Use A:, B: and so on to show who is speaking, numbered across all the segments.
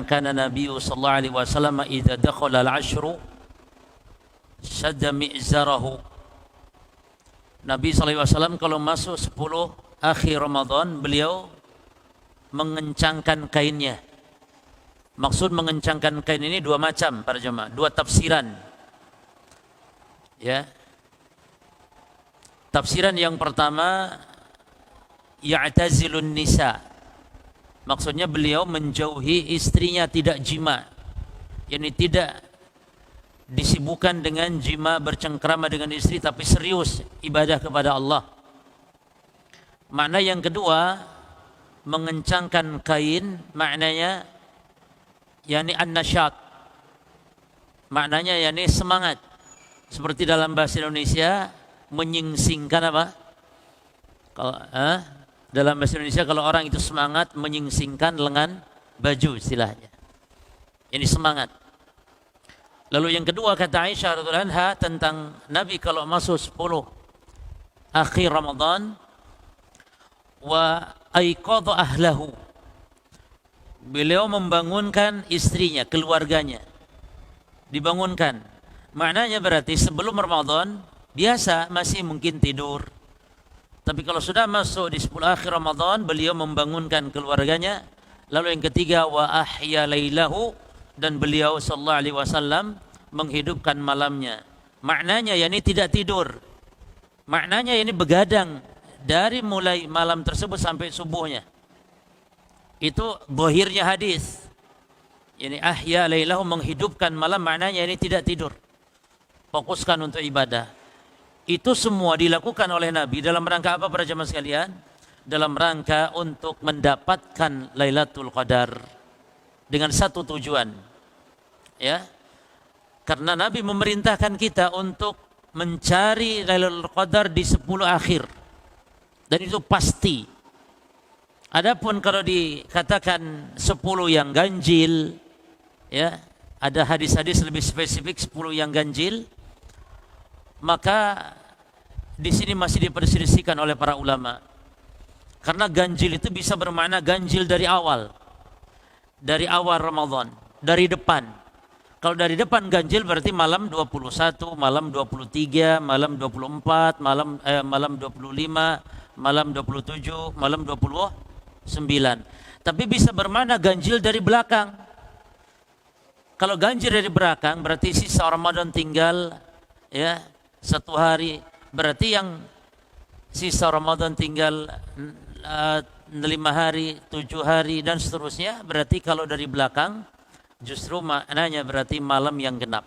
A: kana Nabi sallallahu alaihi wasallam idza dakhala al-ashru shadda mi'zarahu. Nabi sallallahu alaihi wasallam kalau masuk 10 akhir Ramadan, beliau mengencangkan kainnya. Maksud mengencangkan kain ini dua macam para jemaah, dua tafsiran. Ya. Tafsiran yang pertama, ya'tazilun nisa. Maksudnya beliau menjauhi istrinya, tidak jima. Yani tidak disibukkan dengan jima, bercengkrama dengan istri, tapi serius ibadah kepada Allah. Makna yang kedua, mengencangkan kain, maknanya yani an-nasyat. Maknanya yani semangat. Seperti dalam bahasa Indonesia, menyingsingkan apa? Kalau dalam bahasa Indonesia kalau orang itu semangat, menyingsingkan lengan baju istilahnya. Ini semangat. Lalu yang kedua kata Aisyah radhiyallahu anha tentang Nabi kalau masuk 10 akhir Ramadan, wa aiqadha ahlahu. Beliau membangunkan istrinya, keluarganya. Dibangunkan. Maknanya berarti sebelum Ramadan biasa masih mungkin tidur. Tapi kalau sudah masuk di 10 akhir Ramadan, beliau membangunkan keluarganya. Lalu yang ketiga, wa ahya lailahu, dan beliau sallallahu alaihi wasallam menghidupkan malamnya. Maknanya yakni tidak tidur. Maknanya ini begadang dari mulai malam tersebut sampai subuhnya. Itu zahirnya hadis. Yani ahya lailahu, menghidupkan malam, maknanya ini tidak tidur. Fokuskan untuk ibadah. Itu semua dilakukan oleh Nabi dalam rangka apa para jemaah sekalian? Dalam rangka untuk mendapatkan Lailatul Qadar dengan satu tujuan. Ya. Karena Nabi memerintahkan kita untuk mencari Lailatul Qadar di 10 akhir. Dan itu pasti. Adapun kalau dikatakan 10 yang ganjil, ya, ada hadis-hadis lebih spesifik 10 yang ganjil, maka di sini masih diperselisihkan oleh para ulama. Karena ganjil itu bisa bermakna ganjil dari awal. Dari awal Ramadan, dari depan. Kalau dari depan ganjil berarti malam 21, malam 23, malam 24, malam 25, malam 27, malam 29. Tapi bisa bermakna ganjil dari belakang. Kalau ganjil dari belakang berarti sisa Ramadan tinggal ya 1 hari, berarti yang sisa Ramadan tinggal 5 hari, 7 hari dan seterusnya. Berarti kalau dari belakang justru maknanya berarti malam yang genap.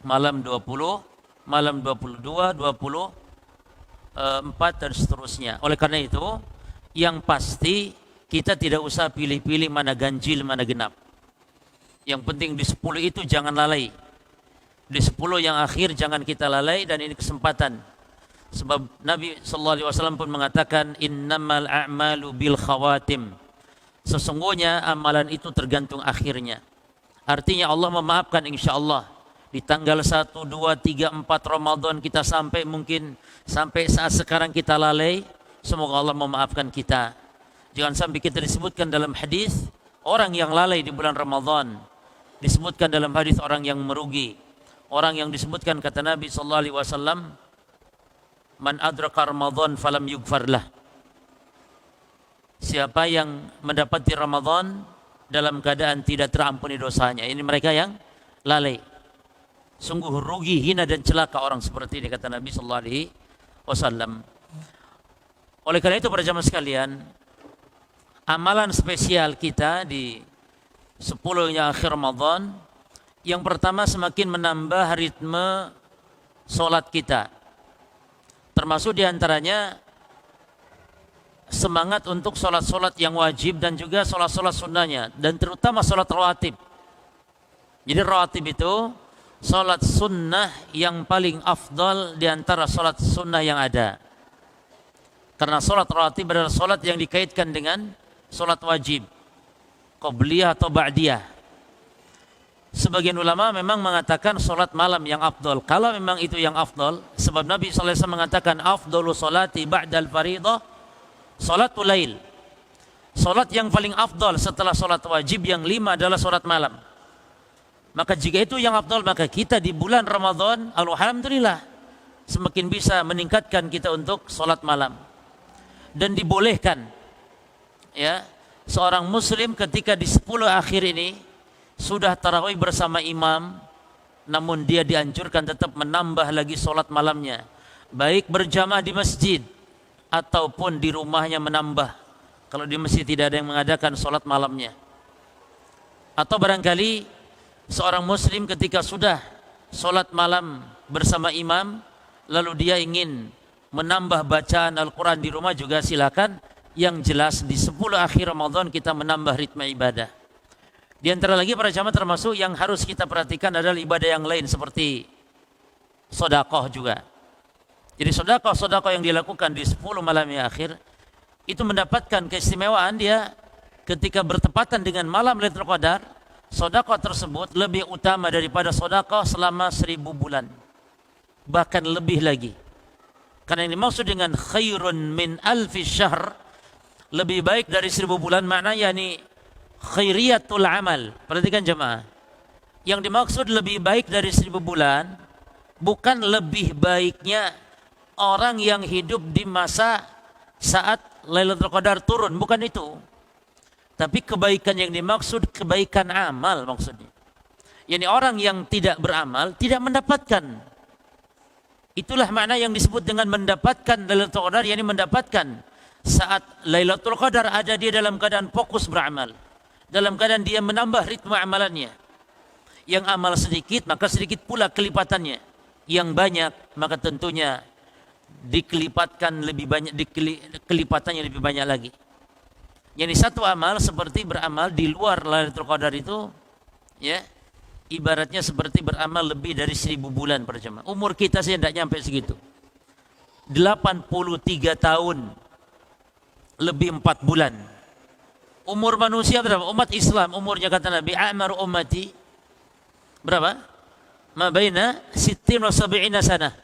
A: Malam 20, malam 22, 24 dan seterusnya. Oleh karena itu, yang pasti kita tidak usah pilih-pilih mana ganjil, mana genap. Yang penting di 10 itu jangan lalai. Di 10 yang akhir jangan kita lalai, dan ini kesempatan. Sebab Nabi sallallahu alaihi wasallam pun mengatakan innamal a'malu bil khawatim. Sesungguhnya amalan itu tergantung akhirnya. Artinya Allah memaafkan insyaallah. Di tanggal 1, 2, 3, 4 Ramadan kita sampai saat sekarang kita lalai, semoga Allah memaafkan kita. Jangan sampai kita disebutkan dalam hadis orang yang lalai di bulan Ramadan. Disebutkan dalam hadis orang yang merugi. Orang yang disebutkan kata Nabi sallallahu alaihi wasallam, man adraka Ramadan falam yughfar lah. Siapa yang mendapati Ramadan dalam keadaan tidak terampuni dosanya, ini mereka yang lalai. Sungguh rugi, hina dan celaka orang seperti ini kata Nabi sallallahu alaihi wasallam. Oleh karena itu para jamaah sekalian, amalan spesial kita di 10 yang akhir Ramadan, yang pertama semakin menambah ritme solat kita. Termasuk diantaranya semangat untuk solat-solat yang wajib dan juga solat-solat sunnahnya. Dan terutama solat rawatib. Jadi rawatib itu solat sunnah yang paling afdal diantara solat sunnah yang ada. Karena solat rawatib adalah solat yang dikaitkan dengan solat wajib. Qabliyah atau ba'diyah. Sebagian ulama memang mengatakan solat malam yang afdal. Kalau memang itu yang afdal, sebab Nabi sallallahu alaihi wasallam mengatakan afdalu salati ba'dal fariidah salatul lail. Salat yang paling afdal setelah salat wajib yang 5 adalah salat malam. Maka jika itu yang afdal, maka kita di bulan Ramadan, alhamdulillah, semakin bisa meningkatkan kita untuk salat malam. Dan dibolehkan, ya, seorang muslim ketika di 10 akhir ini sudah tarawih bersama imam, namun dia dianjurkan tetap menambah lagi salat malamnya, baik berjamaah di masjid ataupun di rumahnya menambah. Kalau di masjid tidak ada yang mengadakan salat malamnya. Atau barangkali seorang muslim ketika sudah salat malam bersama imam, lalu dia ingin menambah bacaan Al-Quran di rumah, juga silakan. Yang jelas di 10 akhir Ramadan kita menambah ritme ibadah. Di antara lagi para jamaah termasuk yang harus kita perhatikan adalah ibadah yang lain seperti sedekah juga. Jadi sedekah yang dilakukan di 10 malam yang akhir itu mendapatkan keistimewaan dia ketika bertepatan dengan malam Lailatul Qadar. Sedekah tersebut lebih utama daripada sedekah selama 1000 bulan. Bahkan lebih lagi. Karena yang dimaksud dengan khairun min alfi syahr, lebih baik dari 1000 bulan, maknanya yakni khairiyatul amal. Perhatikan jemaah. Yang dimaksud lebih baik dari 1000 bulan bukan lebih baiknya orang yang hidup di masa saat Lailatul Qadar turun, bukan itu. Tapi kebaikan yang dimaksud kebaikan amal maksudnya. Yani orang yang tidak beramal tidak mendapatkan. Itulah makna yang disebut dengan mendapatkan Lailatul Qadar, yakni mendapatkan saat Lailatul Qadar ada dia dalam keadaan fokus beramal. Dalam keadaan dia menambah ritme amalannya. Yang amal sedikit, maka sedikit pula kelipatannya. Yang banyak, maka tentunya dikelipatkan lebih banyak, kelipatannya lebih banyak lagi. Yani satu amal seperti beramal di luar Lailatul Qadar itu, ya, ibaratnya seperti beramal lebih dari 1000 bulan per jemaah. Umur kita sih tidak nyampe segitu. 83 tahun lebih 4 bulan. Umur manusia berapa? Umat Islam umurnya kata Nabi, a'maru ummati berapa? Ma baina 60 wa 70 sana.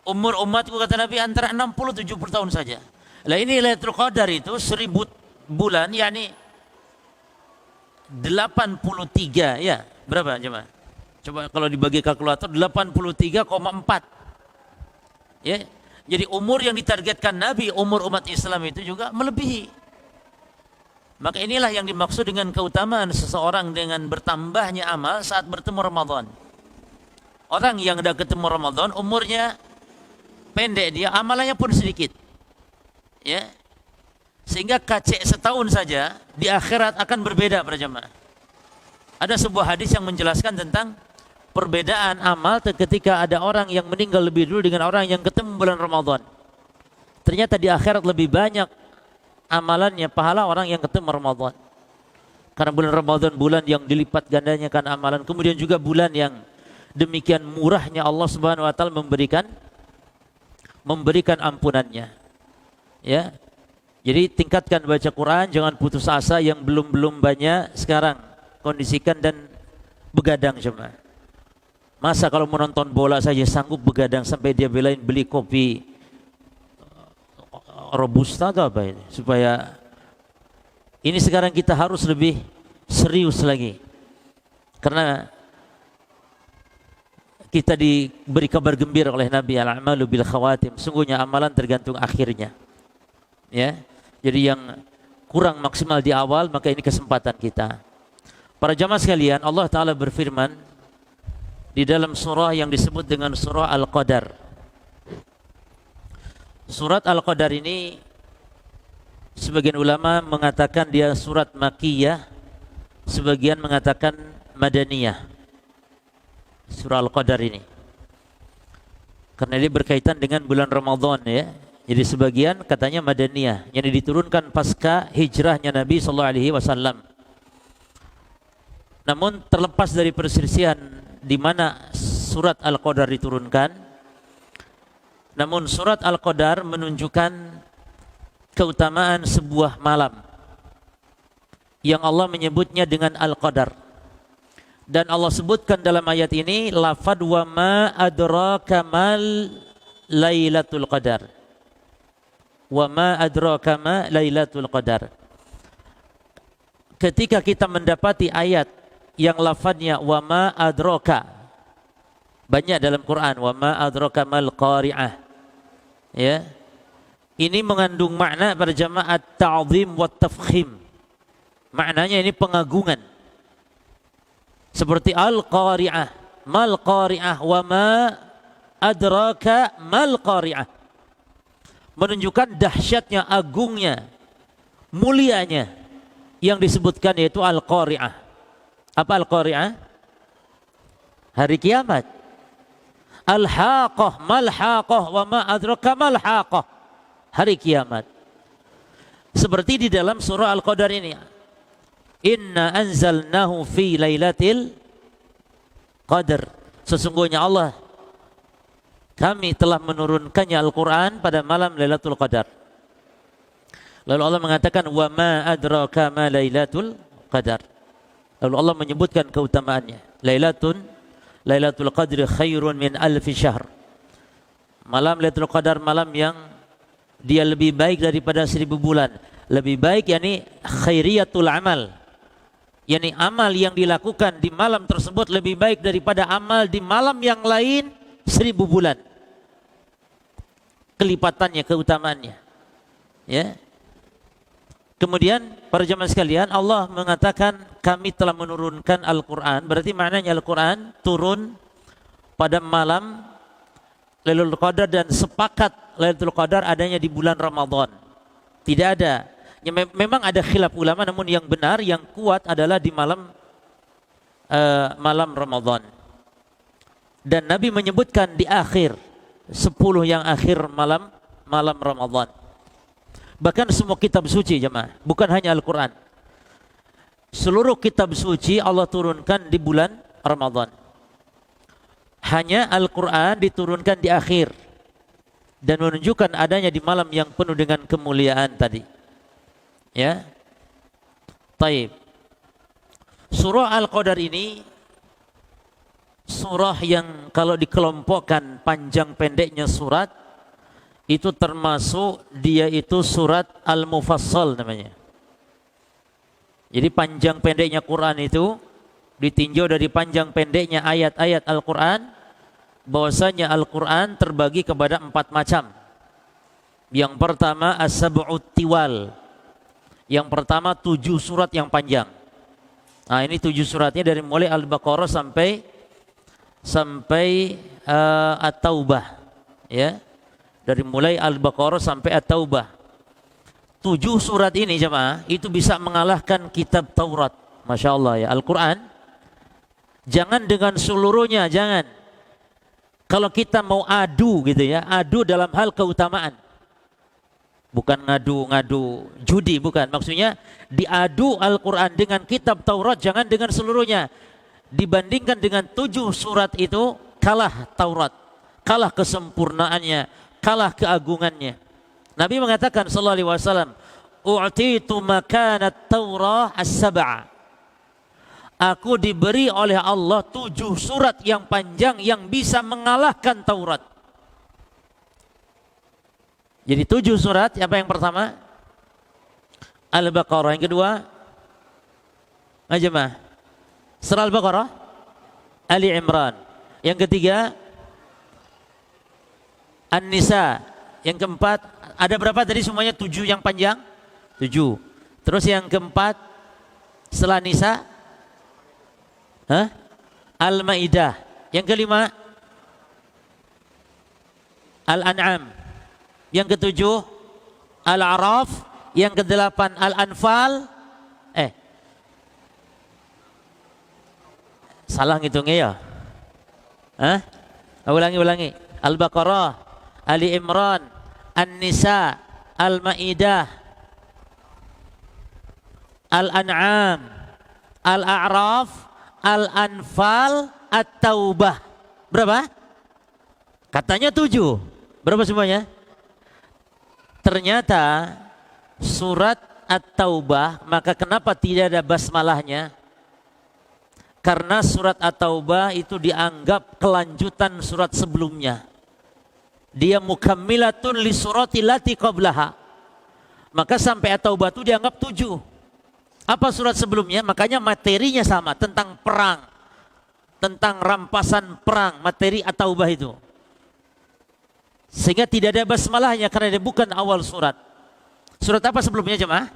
A: Umur umatku kata Nabi antara 60-70 tahun saja. Lah ini Lailatul Qadar itu 1000 bulan, yakni 83, ya. Berapa jemaah? Coba kalau dibagi kalkulator 83,4. Ya. Jadi umur yang ditargetkan Nabi, umur umat Islam itu juga melebihi. Maka inilah yang dimaksud dengan keutamaan seseorang dengan bertambahnya amal saat bertemu Ramadan. Orang yang sudah ketemu Ramadan umurnya pendek, dia amalannya pun sedikit. Ya. Sehingga kacek setahun saja di akhirat akan berbeda para jemaah. Ada sebuah hadis yang menjelaskan tentang perbedaan amal ketika ada orang yang meninggal lebih dulu dengan orang yang ketemu bulan Ramadan. Ternyata di akhirat lebih banyak amalannya, pahala orang yang ketemu Ramadan. Karena bulan Ramadan bulan yang dilipat gandanya kan amalan. Kemudian juga bulan yang demikian murahnya Allah Subhanahu wa taala memberikan ampunannya. Ya. Jadi tingkatkan baca Quran, jangan putus asa yang belum banyak sekarang. Kondisikan dan begadang jemaah. Masa kalau menonton bola saja sanggup begadang sampai dia belain beli kopi Robusta atau apa ini, supaya ini sekarang kita harus lebih serius lagi. Karena kita diberi kabar gembira oleh Nabi, al-a'malu bil khawatim, sungguhnya amalan tergantung akhirnya. Ya. Jadi yang kurang maksimal di awal, maka ini kesempatan kita. Para jamaah sekalian, Allah Ta'ala berfirman di dalam surah yang disebut dengan surah Al-Qadar. Surat Al-Qadar ini sebagian ulama mengatakan dia surat Makkiyah, sebagian mengatakan Madaniyah. Surah Al-Qadar ini. Karena dia berkaitan dengan bulan Ramadan, ya. Jadi sebagian katanya Madaniyah, yang diturunkan pasca hijrahnya Nabi SAW. Namun terlepas dari perselisihan di mana surat Al-Qadar diturunkan, namun surat Al-Qadar menunjukkan keutamaan sebuah malam yang Allah menyebutnya dengan Al-Qadar. Dan Allah sebutkan dalam ayat ini, lafad wa ma adraka mal Lailatul Qadar. Wa ma adraka ma Lailatul Qadar. ketika kita mendapati ayat yang lafadznya wa ma adraka, banyak dalam Quran wa ma adraka mal qari'ah, ya, ini mengandung makna pada jamaah ta'zim wa tafkhim. Maknanya ini pengagungan. Seperti al-qari'ah, mal qari'ah wa ma adraka mal qari'ah. Menunjukkan dahsyatnya, agungnya, mulianya yang disebutkan yaitu al-qari'ah. Apa al-qari'ah? Hari kiamat. Al-haqah, mal-haqah wa ma adraka mal-haqah. Hari kiamat. Seperti di dalam surah Al-Qadar ini. Inna anzalnahu fi lailatul qadar. Sesungguhnya Allah, kami telah menurunkannya Al-Quran pada malam Lailatul Qadar. Lalu Allah mengatakan wa ma adraka ma lailatul qadar. Lalu Allah menyebutkan keutamaannya. Lailatul Qadri khairun min alfi syahr. Malam Lailatul Qadar, malam yang dia lebih baik daripada 1000 bulan. Lebih baik yakni khairiyatul amal. yakni amal yang dilakukan di malam tersebut lebih baik daripada amal di malam yang lain 1000 bulan. Kelipatannya, keutamaannya. Ya. Kemudian para jemaah sekalian, Allah mengatakan kami telah menurunkan Al-Quran. Berarti maknanya Al-Quran turun pada malam Lailatul Qadar, dan sepakat Lailatul Qadar adanya di bulan Ramadan. Tidak ada. Ya, memang ada khilaf ulama, namun yang benar, yang kuat adalah di malam Ramadan. Dan Nabi menyebutkan di akhir 10 yang akhir malam Ramadan. Bahkan semua kitab suci jemaah, bukan hanya Al-Quran. Seluruh kitab suci Allah turunkan di bulan Ramadan. Hanya Al-Quran diturunkan di akhir dan menunjukkan adanya di malam yang penuh dengan kemuliaan tadi. Ya. Taib. Surah Al-Qadar ini surah yang kalau dikelompokkan panjang pendeknya surat, itu termasuk dia itu surat Al-Mufassal namanya. Jadi panjang pendeknya Quran itu ditinjau dari panjang pendeknya ayat-ayat Al-Quran, bahwasanya Al-Quran terbagi kepada 4 macam. Yang pertama as-sab'ut tiwal. Yang pertama 7 surat yang panjang. Nah, ini 7 suratnya dari mulai Al-Baqarah sampai At-Taubah, ya. Dari mulai Al-Baqarah sampai At-Taubah. 7 surat ini jemaah itu bisa mengalahkan kitab Taurat. Masya Allah ya, Al-Quran. Jangan dengan seluruhnya, jangan. Kalau kita mau adu gitu ya, adu dalam hal keutamaan. Bukan ngadu judi, bukan. Maksudnya diadu Al-Quran dengan kitab Taurat, jangan dengan seluruhnya. Dibandingkan dengan 7 surat itu, kalah Taurat, kalah kesempurnaannya, kalah keagungannya. Nabi mengatakan sallallahu alaihi wasallam, "U'titu makanat Taurah as-sab'a." Aku diberi oleh Allah 7 surat yang panjang yang bisa mengalahkan Taurat. Jadi 7 surat, apa yang pertama? Al-Baqarah. Yang kedua? Majemah. Surah Al-Baqarah, Ali Imran. Yang ketiga An-Nisa. Yang keempat, ada berapa tadi semuanya? 7 yang panjang? 7. Terus yang keempat setelah Nisa? Al-Maidah. Yang kelima Al-An'am. Yang ketujuh Al-A'raf. Yang kedelapan Al-Anfal. Salah ngitungnya ya. Ulangi. Al-Baqarah, Ali Imran, An-Nisa, Al-Maidah, Al-An'am, Al-A'raf, Al-Anfal, At-Taubah. Berapa? Katanya 7. Berapa semuanya? Ternyata surat At-Taubah, maka kenapa tidak ada basmalahnya? Karena surat At-Taubah itu dianggap kelanjutan surat sebelumnya. Dia mukammilatun li surati lati qablaha. Maka sampai At-Taubah itu dianggap 7. Apa surat sebelumnya? Makanya materinya sama, tentang perang, tentang rampasan perang, materi At-Taubah itu. Sehingga tidak ada basmalahnya karena dia bukan awal surat. Surat apa sebelumnya jemaah?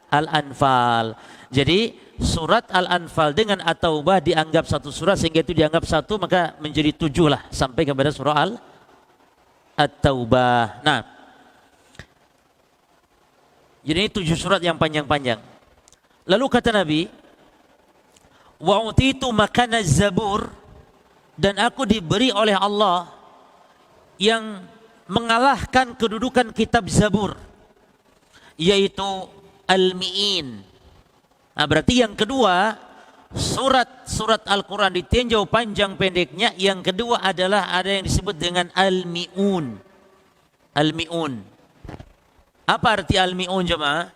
A: Al-Anfal. Jadi surat Al-Anfal dengan At-Taubah dianggap satu surat, sehingga itu dianggap satu, maka menjadi 7 lah sampai kepada surah At-Taubah. Nah, jadi ini 7 surat yang panjang-panjang. Lalu kata Nabi, wa utitu makana zabur, dan aku diberi oleh Allah yang mengalahkan kedudukan kitab Zabur, yaitu Al-Mi'in. Nah, berarti yang kedua, surat Al-Quran ditinjau panjang pendeknya. Yang kedua adalah ada yang disebut dengan Al-Mi'un. Al-Mi'un. Apa arti Al-Mi'un jemaah?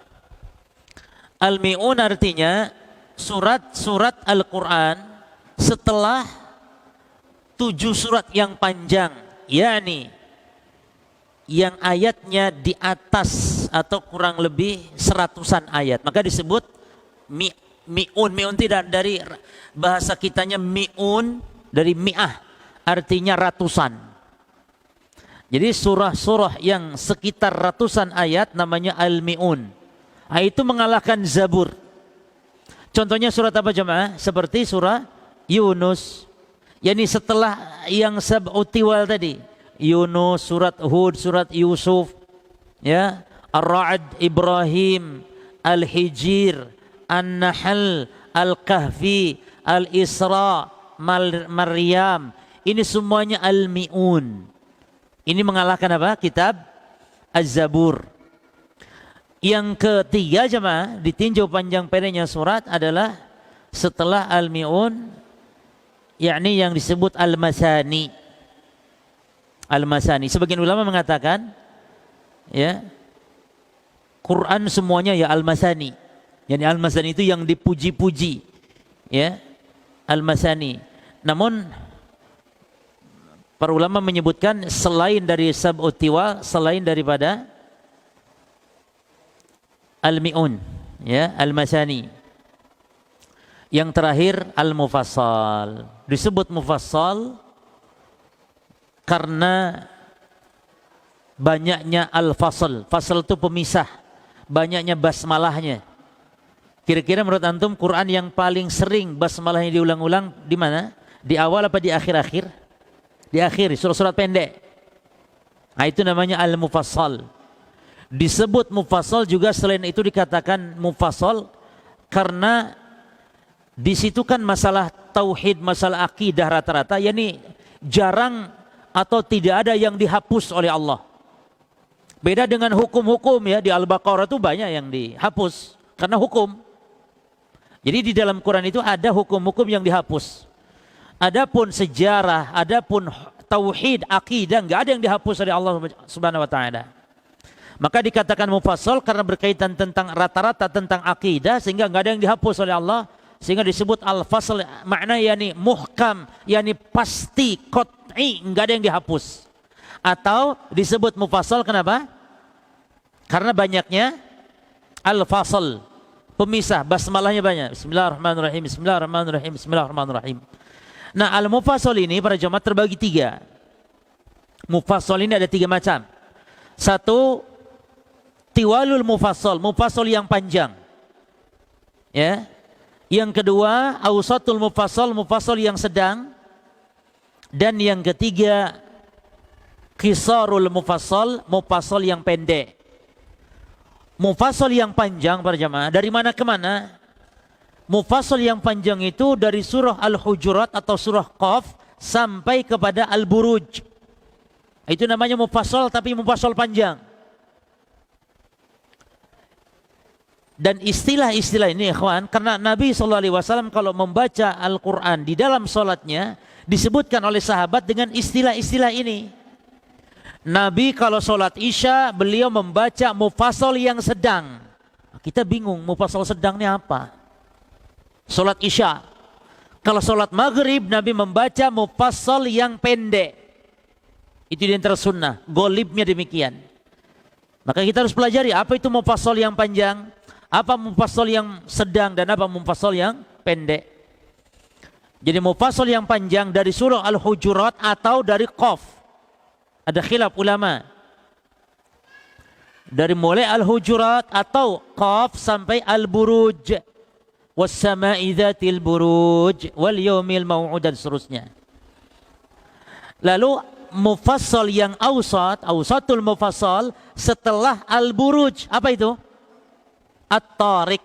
A: Al-Mi'un artinya surat-surat Al-Quran setelah 7 surat yang panjang, yakni yang ayatnya di atas atau kurang lebih 100-an ayat, maka disebut mi'un. Mi'un tidak dari bahasa kitanya mi'un, dari mi'ah, artinya ratusan. Jadi surah-surah yang sekitar ratusan ayat namanya Al-Mi'un. Nah, itu mengalahkan Zabur. Contohnya surat apa jemaah? Seperti surah Yunus. Yani setelah yang sab'u tiwal tadi, Yunus, surat Hud, surat Yusuf, ya, Ar-Ra'd, Ibrahim, Al-Hijr, An-Nahl, Al-Kahfi, Al-Isra, Maryam. Ini semuanya Al-Mi'un. Ini mengalahkan apa? Kitab Az-Zabur. Yang ketiga jemaah, ditinjau panjang pendeknya surat adalah setelah Al-Mi'un, yakni yang disebut Al-Masani. Al-Masani. Sebagian ulama mengatakan, ya, Quran semuanya ya Al-Masani. Yani Al-Masani itu yang dipuji-puji, ya, Al-Masani. Namun para ulama menyebutkan selain dari Sab'ut Tiwal, selain daripada Al-Mi'un, ya, Al-Masani. Yang terakhir Al-Mufassal. Disebut Mufassal karena banyaknya Al-Fasl. Fasl itu pemisah, banyaknya basmalahnya. Kira-kira menurut antum Quran yang paling sering basmalahnya diulang-ulang di mana? Di awal apa di akhir-akhir? Di akhir, surat-surat pendek. Nah, itu namanya Al-Mufassal. Disebut Mufassal juga selain itu dikatakan Mufassal karena di situ kan masalah tauhid, masalah akidah rata-rata, yakni jarang atau tidak ada yang dihapus oleh Allah. Beda dengan hukum-hukum, ya, di Al-Baqarah itu banyak yang dihapus karena hukum. Jadi di dalam Quran itu ada hukum-hukum yang dihapus. Adapun sejarah, adapun tauhid, akidah, enggak ada yang dihapus oleh Allah Subhanahu wa taala. Maka dikatakan mufassal karena berkaitan tentang rata-rata tentang akidah, sehingga enggak ada yang dihapus oleh Allah. Sehingga disebut al-fasl, makna yani muhkam, yani pasti, qat'i, enggak ada yang dihapus. Atau disebut mufassal kenapa? Karena banyaknya al-fasl, pemisah, basmalahnya banyak. Bismillahirrahmanirrahim, bismillahirrahmanirrahim, bismillahirrahmanirrahim. Nah, al-mufassal ini para jemaah terbagi 3. Mufassal ini ada 3 macam. 1, tiwalul mufassal, mufassal yang panjang. Ya. Yang kedua, awsatul mufassal, mufassal yang sedang. Dan yang ketiga, qisarul mufassal, mufassal yang pendek. Mufassal yang panjang para jamaah, dari mana ke mana? Mufassal yang panjang itu dari surah Al-Hujurat atau surah Qaf sampai kepada Al-Buruj. Itu namanya mufassal, tapi mufassal panjang. Dan istilah-istilah ini ikhwan, karena Nabi SAW kalau membaca Al-Quran di dalam sholatnya disebutkan oleh sahabat dengan istilah-istilah ini. Nabi kalau sholat isya beliau membaca mufassal yang sedang. Kita bingung mufassal sedangnya apa? Sholat isya. Kalau sholat maghrib Nabi membaca mufassal yang pendek. Itu di antara sunnah, golibnya demikian. Maka kita harus pelajari apa itu mufassal yang panjang. Apa mufassal yang sedang dan apa mufassal yang pendek. Jadi mufassal yang panjang dari surah Al-Hujurat atau dari Qaf. Ada khilaf ulama. Dari mulai Al-Hujurat atau Qaf sampai Al-Buruj. Was-sama'i dzatil buruj wal yaumil mau'ud dan seterusnya. Lalu mufassal yang awsatul mufassal setelah Al-Buruj. Apa itu? At-Tariq.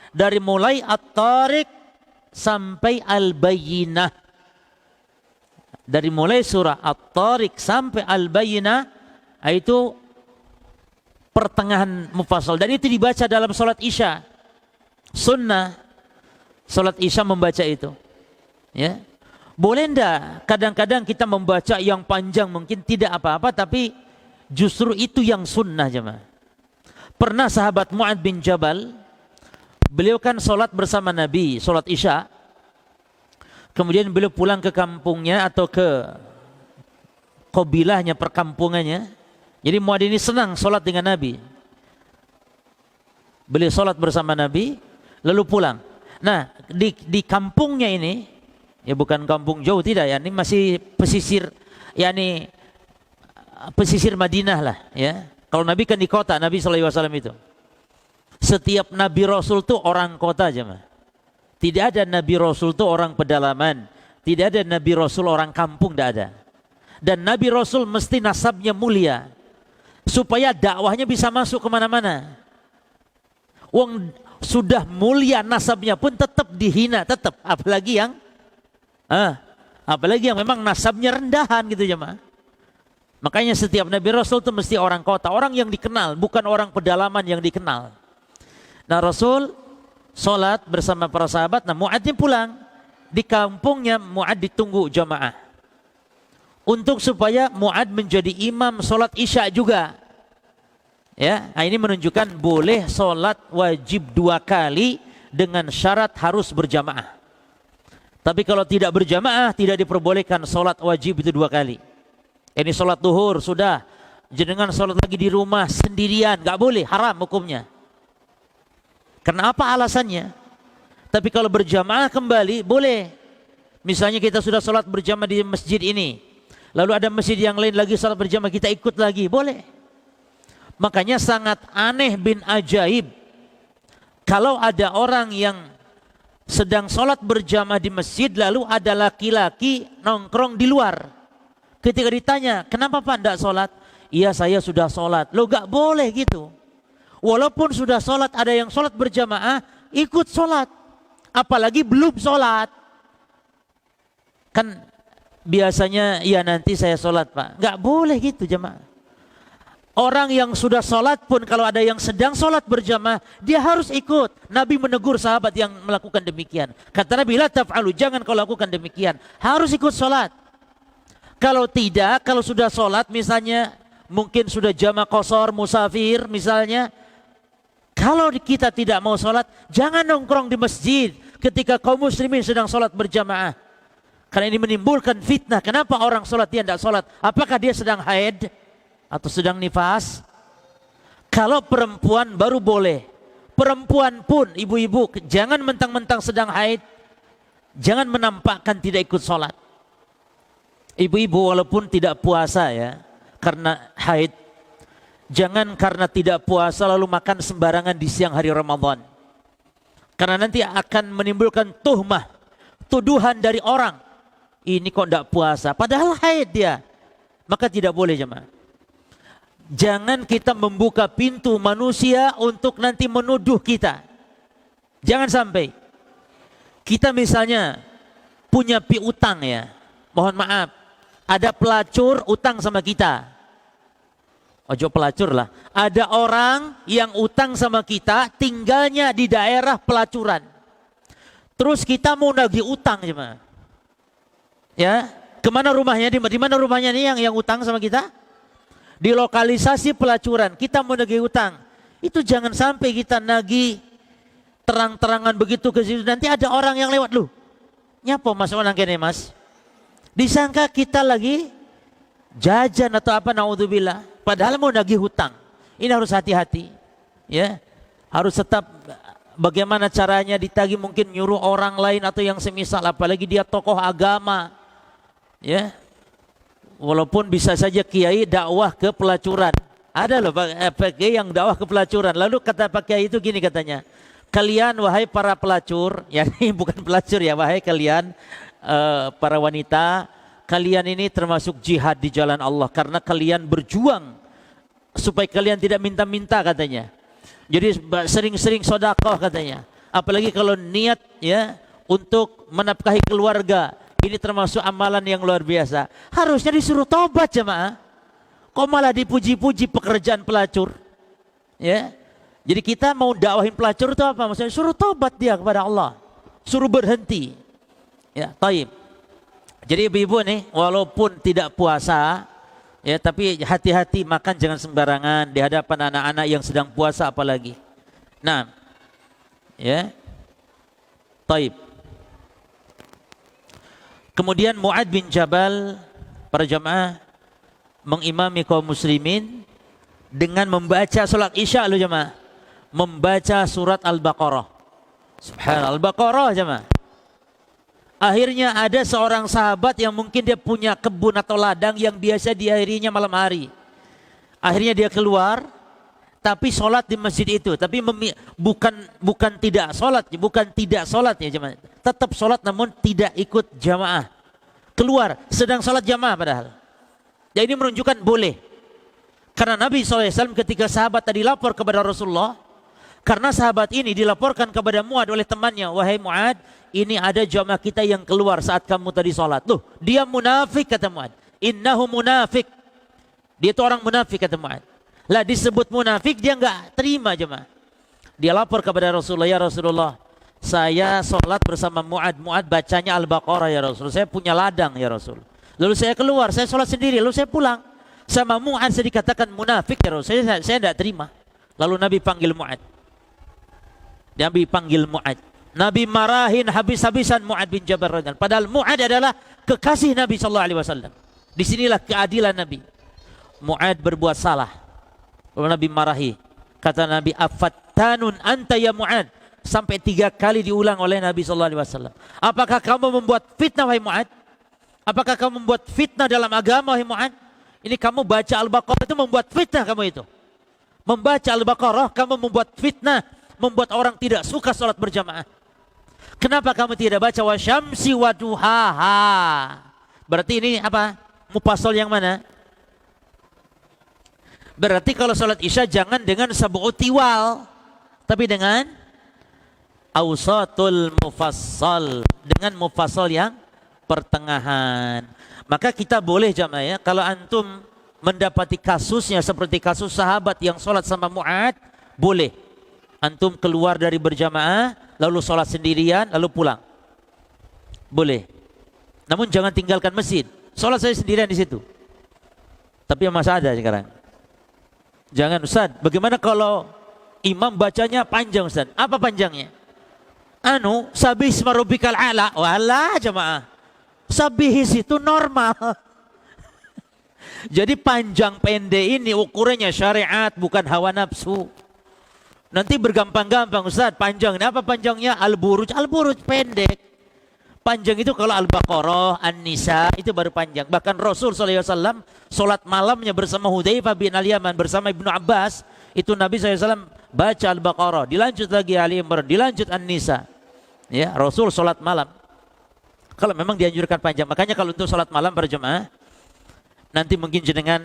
A: Dari mulai At-Tariq sampai Al-Bayyinah. Dari mulai surah At-Tariq sampai Al-Bayyinah itu pertengahan mufassal. Dan itu dibaca dalam salat Isya. Sunnah salat Isya membaca itu. Ya. Boleh enggak kadang-kadang kita membaca yang panjang mungkin tidak apa-apa, tapi justru itu yang sunnah jemaah. Pernah sahabat Mu'adz bin Jabal, beliau kan sholat bersama Nabi, sholat Isya. Kemudian beliau pulang ke kampungnya atau ke qabilahnya, perkampungannya. Jadi Mu'adz ini senang sholat dengan Nabi. Beliau sholat bersama Nabi, lalu pulang. Nah, di kampungnya ini, ya bukan kampung jauh tidak ya, ini masih pesisir, yakni pesisir Madinah lah ya. Kalau Nabi kan di kota, Nabi SAW itu. Setiap Nabi Rasul itu orang kota aja mah. Tidak ada Nabi Rasul itu orang pedalaman. Tidak ada Nabi Rasul orang kampung, tidak ada. Dan Nabi Rasul mesti nasabnya mulia. Supaya dakwahnya bisa masuk kemana-mana. Wong sudah mulia nasabnya pun tetap dihina, tetap. Apalagi yang memang nasabnya rendahan gitu jemaah. Makanya setiap Nabi Rasul itu mesti orang kota, orang yang dikenal, bukan orang pedalaman yang dikenal. Nah Rasul sholat bersama para sahabat, nah Mu'adz pulang. Di kampungnya Mu'adz ditunggu jamaah. Untuk supaya Mu'adz menjadi imam sholat Isya juga. Ya, nah ini menunjukkan boleh sholat wajib 2 kali dengan syarat harus berjamaah. Tapi kalau tidak berjamaah tidak diperbolehkan sholat wajib itu 2 kali. Ini sholat duhur sudah, jenengan sholat lagi di rumah sendirian, nggak boleh, haram hukumnya. Kenapa alasannya? Tapi kalau berjamaah kembali boleh. Misalnya kita sudah sholat berjamaah di masjid ini, lalu ada masjid yang lain lagi sholat berjamaah, kita ikut lagi, boleh. Makanya sangat aneh bin ajaib kalau ada orang yang sedang sholat berjamaah di masjid lalu ada laki-laki nongkrong di luar. Ketika ditanya, kenapa Pak tidak sholat? Iya saya sudah sholat. Lo gak boleh gitu. Walaupun sudah sholat, ada yang sholat berjamaah, ikut sholat. Apalagi belum sholat. Kan biasanya, ya nanti saya sholat Pak. Gak boleh gitu jamaah. Orang yang sudah sholat pun kalau ada yang sedang sholat berjamaah, dia harus ikut. Nabi menegur sahabat yang melakukan demikian. Kata Nabi, la taf'alu, jangan kau lakukan demikian. Harus ikut sholat. Kalau tidak, kalau sudah sholat misalnya, mungkin sudah jamaah qashar, musafir misalnya. Kalau kita tidak mau sholat, jangan nongkrong di masjid ketika kaum muslimin sedang sholat berjamaah. Karena ini menimbulkan fitnah. Kenapa orang sholat dia tidak sholat? Apakah dia sedang haid? Atau sedang nifas? Kalau perempuan baru boleh. Perempuan pun, ibu-ibu, jangan mentang-mentang sedang haid, jangan menampakkan tidak ikut sholat. Ibu-ibu walaupun tidak puasa ya, karena haid, jangan karena tidak puasa lalu makan sembarangan di siang hari Ramadan. Karena nanti akan menimbulkan tuhmah, tuduhan dari orang. Ini kok tidak puasa, padahal haid dia. Maka tidak boleh jemaah. Jangan kita membuka pintu manusia untuk nanti menuduh kita. Jangan sampai. Kita misalnya punya piutang ya. Mohon maaf. Ada pelacur utang sama kita. Ojo pelacur lah. Ada orang yang utang sama kita tinggalnya di daerah pelacuran. Terus kita mau nagih utang jemaah. Ya. Kemana rumahnya? Di mana rumahnya nih yang utang sama kita? Di lokalisasi pelacuran, kita mau nagih utang. Itu jangan sampai kita nagih terang-terangan begitu ke situ. Nanti ada orang yang lewat, loh. Nyapa mas orang kene mas? Disangka kita lagi jajan atau apa, naudzubillah. Padahal mau nagih hutang. Ini harus hati-hati. Ya. harus tetap bagaimana caranya ditagih, mungkin nyuruh orang lain atau yang semisal, apalagi dia tokoh agama, ya. Walaupun bisa saja kiai dakwah ke pelacuran. Ada loh Pak Kiai yang dakwah ke pelacuran. Lalu kata Pak Kiai itu gini katanya, kalian wahai para pelacur, ya ini bukan pelacur ya, wahai kalian para wanita, kalian ini termasuk jihad di jalan Allah karena kalian berjuang supaya kalian tidak minta-minta katanya. Jadi sering-sering sedekah katanya. Apalagi kalau niat ya untuk menafkahi keluarga, ini termasuk amalan yang luar biasa. Harusnya disuruh tobat jemaah. Kok malah dipuji-puji pekerjaan pelacur? Ya. Jadi kita mau dakwahin pelacur itu apa? Maksudnya suruh tobat dia kepada Allah. Suruh berhenti. Ya, taib. Jadi ibu-ibu nih, walaupun tidak puasa, ya tapi hati-hati makan jangan sembarangan di hadapan anak-anak yang sedang puasa apalagi. Nah, ya. Taib. Kemudian Mu'ad bin Jabal, para jamaah, mengimami kaum muslimin dengan membaca salat Isya loh jamaah. Membaca surat Al-Baqarah. Subhanallah, Al-Baqarah jemaah. Akhirnya ada seorang sahabat yang mungkin dia punya kebun atau ladang yang biasa diakhirinya malam hari. Akhirnya dia keluar, tapi sholat di masjid itu. Tapi bukan tidak sholat ya jemaah. Tetap sholat namun tidak ikut jamaah. Keluar, sedang sholat jamaah padahal. Ya ini menunjukkan boleh. Karena Nabi SAW ketika sahabat tadi lapor kepada Rasulullah, karena sahabat ini dilaporkan kepada Mu'ad oleh temannya, wahai Mu'ad, ini ada jamaah kita yang keluar saat kamu tadi sholat. Loh, dia munafik kata Mu'ad. Innahu munafik. Dia itu orang munafik kata Mu'ad. Lah disebut munafik dia enggak terima jemaah. Dia lapor kepada Rasulullah, ya Rasulullah, saya sholat bersama Mu'ad. Mu'ad bacanya Al-Baqarah ya Rasul. Saya punya ladang ya Rasul. Lalu saya keluar, saya sholat sendiri, lalu saya pulang. Sama Mu'ad saya dikatakan munafik ya Rasul. Saya tidak terima. Lalu Nabi panggil Mu'ad. Nabi panggil Mu'ad. Nabi marahin habis-habisan Mu'ad bin Jabal radhiyallahu anhu. Padahal Mu'ad adalah kekasih Nabi sallallahu alaihi wasallam. Disinilah keadilan Nabi. Mu'ad berbuat salah. Lalu Nabi marahi. Kata Nabi, afattanun anta ya Mu'ad. Sampai 3 kali diulang oleh Nabi sallallahu alaihi wasallam. Apakah kamu membuat fitnah wahai Mu'ad? Apakah kamu membuat fitnah dalam agama wahai Mu'ad? Ini kamu baca Al-Baqarah itu membuat fitnah kamu itu. Membaca Al-Baqarah kamu membuat fitnah, membuat orang tidak suka sholat berjamaah. Kenapa kamu tidak baca wa syamsi wa duhaha? Berarti ini apa? Mufassal yang mana? Berarti kalau sholat Isya jangan dengan sab'u tiwal, tapi dengan awsatul mufassal, dengan mufassal yang pertengahan. Maka kita boleh jamaah ya, kalau antum mendapati kasusnya seperti kasus sahabat yang sholat sama Mu'ad, boleh antum keluar dari berjamaah, lalu sholat sendirian, lalu pulang. Boleh. Namun jangan tinggalkan masjid. Sholat saya sendirian di situ. Tapi yang masih ada sekarang. Jangan Ustaz, bagaimana kalau imam bacanya panjang Ustaz? Apa panjangnya? Sabbihisma rabbikal a'la. Walah jamaah. Sabbihis itu normal. Jadi panjang pendek ini ukurannya syariat, bukan hawa nafsu. Nanti bergampang-gampang Ustaz, panjang ini apa panjangnya? Al-Buruj, Al-Buruj pendek. Panjang itu kalau Al-Baqarah, An-Nisa itu baru panjang. Bahkan Rasul SAW sholat malamnya bersama Hudzaifah bin Al-Yaman bersama Ibnu Abbas, itu Nabi SAW baca Al-Baqarah, dilanjut lagi Ali Imran, dilanjut An-Nisa. Ya, Rasul sholat malam. Kalau memang dianjurkan panjang, makanya kalau untuk sholat malam berjamaah, nanti mungkin jenengan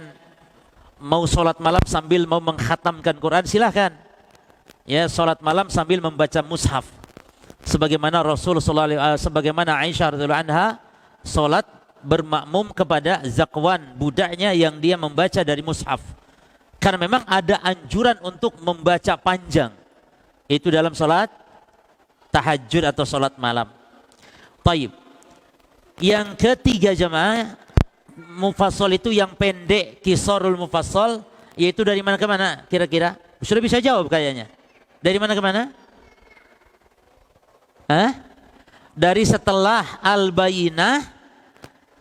A: mau sholat malam sambil mau mengkhatamkan Quran, silahkan. Ya, sholat malam sambil membaca mushaf. Sebagaimana sebagaimana Aisyah radhiyallahu anha sholat bermakmum kepada Zakwan, budaknya yang dia membaca dari mushaf. Karena memang ada anjuran untuk membaca panjang. Itu dalam sholat tahajud atau sholat malam. Taib. Yang ketiga jemaah, mufassal itu yang pendek, qisarul mufassal, yaitu dari mana ke mana kira-kira? Sudah bisa jawab kayaknya. Dari mana ke mana? Dari setelah Al-Bayyinah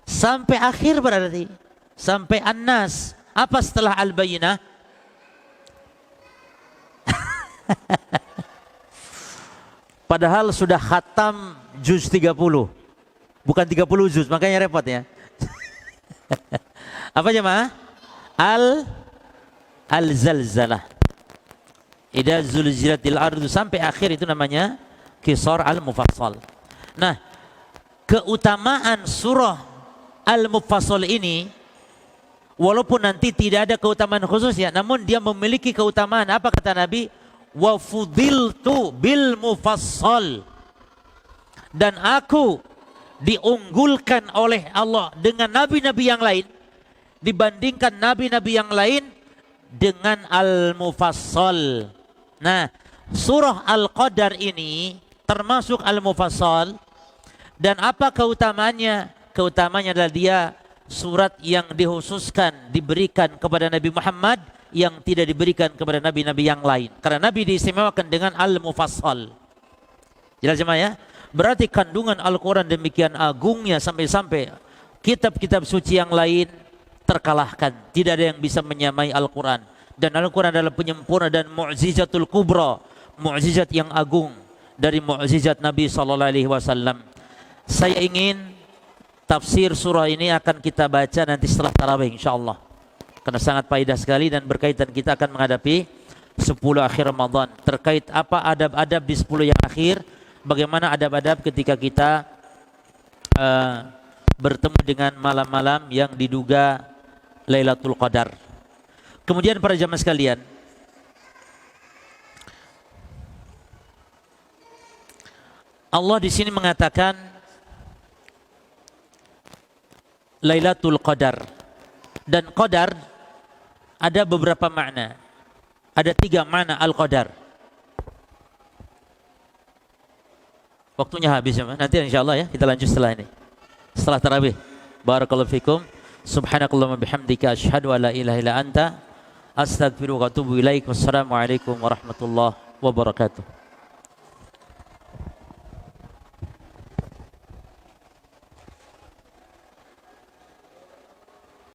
A: sampai akhir berarti. Sampai An-Nas. Apa setelah Al-Bayyinah? Padahal sudah khatam juz 30. Bukan 30 juz, makanya repot ya. Apa jemaah? Al-zalzalah. Idza zulzilatil ardu sampai akhir itu namanya Qisar al-Mufassal. Nah, keutamaan surah Al-Mufassal ini walaupun nanti tidak ada keutamaan khusus ya, namun dia memiliki keutamaan. Apa kata Nabi? Wa fudiltu bil mufassal. Dan aku diunggulkan oleh Allah dengan nabi-nabi yang lain, dibandingkan nabi-nabi yang lain dengan Al-Mufassal. Nah, surah Al-Qadar ini termasuk Al-Mufassal. Dan apa keutamaannya? Keutamaannya adalah dia surat yang dikhususkan diberikan kepada Nabi Muhammad yang tidak diberikan kepada nabi-nabi yang lain. Karena Nabi diistimewakan dengan Al-Mufassal. Jelas jemaah ya? Berarti kandungan Al-Quran demikian agungnya sampai-sampai kitab-kitab suci yang lain terkalahkan. Tidak ada yang bisa menyamai Al-Quran. Dan Al-Quran adalah penyempurna dan mu'jizatul kubra, mu'jizat yang agung dari mu'jizat Nabi SAW. Saya ingin tafsir surah ini akan kita baca nanti setelah tarawih insyaAllah, karena sangat faedah sekali dan berkaitan. Kita akan menghadapi 10 akhir Ramadan. Terkait apa adab-adab di 10 yang akhir, bagaimana adab-adab ketika kita bertemu dengan malam-malam yang diduga Lailatul Qadar. Kemudian para jamaah sekalian, Allah di sini mengatakan Lailatul Qadar. Dan Qadar ada beberapa makna. Ada 3 makna Al-Qadar. Waktunya habis ya, nanti insyaallah ya kita lanjut setelah ini. Setelah tarawih. Barakallahu fikum. Subhanakallahumma bihamdika asyhadu an la ilaha illa anta astaghfiruka wa atubu ilaik. Wassalamualaikum warahmatullahi wabarakatuh.